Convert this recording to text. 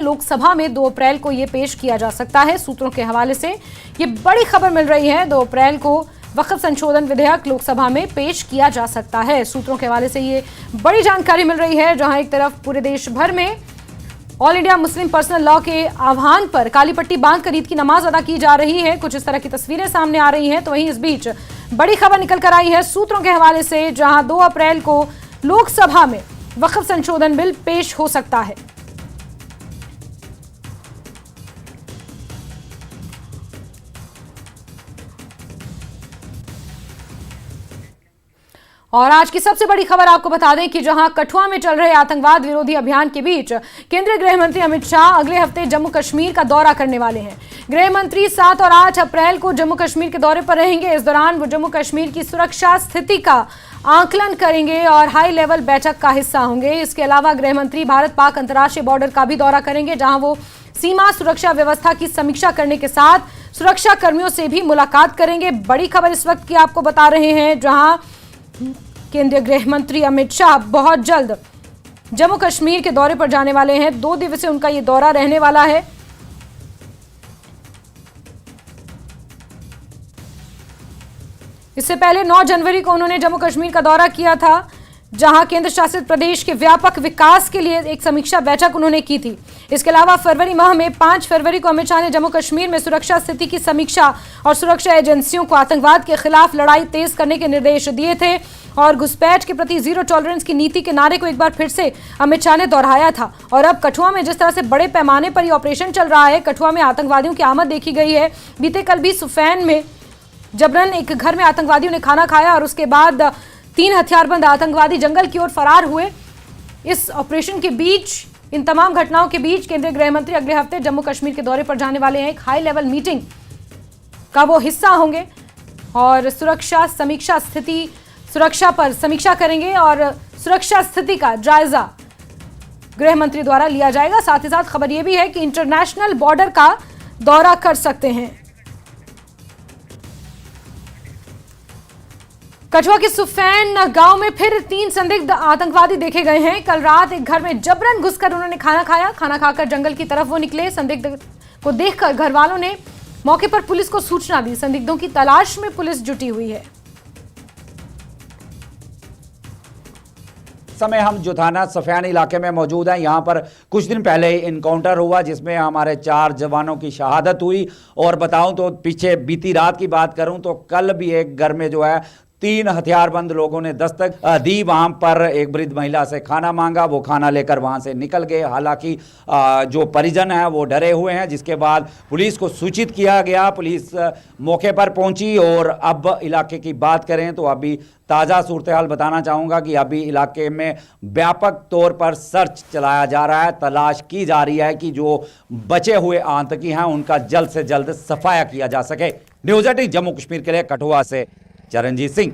लोकसभा में 2 अप्रैल को ये पेश किया जा सकता है। सूत्रों के हवाले से ये बड़ी खबर मिल रही है, 2 अप्रैल को वक्फ संशोधन विधेयक लोकसभा में पेश किया जा सकता है। सूत्रों के हवाले से ये बड़ी जानकारी मिल रही है, जहां एक तरफ पूरे देश भर में all India Muslim personal law के आह्वान पर काली पट्टी बांधकर ईद की नमाज अदा की जा रही है। कुछ इस तरह की तस्वीरें सामने आ रही हैं। तो वहीं इस बीच बड़ी खबर निकल कर आई है सूत्रों के हवाले से, जहां 2 अप्रैल को लोकसभा में वक्फ संशोधन बिल पेश हो सकता है। और आज की सबसे बड़ी खबर आपको बता दें कि जहां कठुआ में चल रहे आतंकवाद विरोधी अभियान के बीच केंद्रीय गृह मंत्री अमित शाह अगले हफ्ते जम्मू कश्मीर का दौरा करने वाले हैं। गृह मंत्री 7 और 8 अप्रैल को जम्मू कश्मीर के दौरे पर रहेंगे। इस दौरान वो जम्मू कश्मीर की सुरक्षा स्थिति का आकलन करेंगे और हाई लेवल बैठक का हिस्सा होंगे। इसके अलावा गृह मंत्री भारत पाक अंतर्राष्ट्रीय बॉर्डर का भी दौरा करेंगे, जहां वो सीमा सुरक्षा व्यवस्था की समीक्षा करने के साथ सुरक्षा कर्मियों से भी मुलाकात करेंगे। बड़ी खबर इस वक्त की आपको बता रहे हैं, जहां केंद्रीय गृह मंत्री अमित शाह बहुत जल्द जम्मू कश्मीर के दौरे पर जाने वाले हैं। 2 दिवसीय उनका ये दौरा रहने वाला है। इससे पहले 9 जनवरी को उन्होंने जम्मू कश्मीर का दौरा किया था, जहां केंद्र शासित प्रदेश के व्यापक विकास के लिए एक समीक्षा बैठक उन्होंने की थी। इसके अलावा फरवरी माह में 5 फरवरी को अमित शाह ने जम्मू कश्मीर में सुरक्षा स्थिति की समीक्षा और सुरक्षा एजेंसियों को आतंकवाद के खिलाफ लड़ाई तेज करने के निर्देश दिए थे और घुसपैठ के प्रति जीरो टॉलरेंस की नीति के नारे को एक बार फिर से अमित शाह ने दोहराया था। और अब कठुआ में जिस तरह से बड़े पैमाने पर यह ऑपरेशन चल रहा है, कठुआ में आतंकवादियों की आमद देखी गई है। बीते कल भी सुफैन में जबरन एक घर में आतंकवादियों ने खाना खाया और उसके बाद 3 हथियारबंद आतंकवादी जंगल की ओर फरार हुए। इस ऑपरेशन के बीच, इन तमाम घटनाओं के बीच केंद्रीय गृह मंत्री अगले हफ्ते जम्मू कश्मीर के दौरे पर जाने वाले हैं। एक हाई लेवल मीटिंग का वो हिस्सा होंगे और सुरक्षा पर समीक्षा करेंगे और सुरक्षा स्थिति का जायजा गृह मंत्री द्वारा लिया जाएगा। साथ ही साथ खबर यह भी है कि इंटरनेशनल बॉर्डर का दौरा कर सकते हैं। कठुआ के सुफैन गांव में फिर 3 संदिग्ध आतंकवादी देखे गए हैं। कल रात एक घर में जबरन घुसकर उन्होंने खाना खाया। खाना खाकर जंगल की तरफ वो निकले। संदिग्ध को देखकर घर वालों ने मौके पर पुलिस को सूचना दी। संदिग्धों की तलाश में पुलिस जुटी हुई है। समय हम जो थाना सफियान इलाके में मौजूद हैं। यहाँ पर कुछ दिन पहले इनकाउंटर हुआ जिसमें हमारे 4 जवानों की शहादत हुई। और बताऊं तो पीछे बीती रात की बात करूं तो कल भी एक घर में जो है 3 हथियारबंद लोगों ने दस्तक दी। वहां पर एक वृद्ध महिला से खाना मांगा, वो खाना लेकर वहां से निकल गए। हालांकि जो परिजन हैं वो डरे हुए हैं, जिसके बाद पुलिस को सूचित किया गया। पुलिस मौके पर पहुंची और अब इलाके की बात करें तो अभी ताज़ा सूरत हाल बताना चाहूँगा कि अभी इलाके में व्यापक तौर पर सर्च चलाया जा रहा है। तलाश की जा रही है कि जो बचे हुए आतंकी हैं उनका जल्द से जल्द सफाया किया जा सके। न्यूज़ 18 जम्मू कश्मीर के लिए कठुआ से चरणजीत सिंह।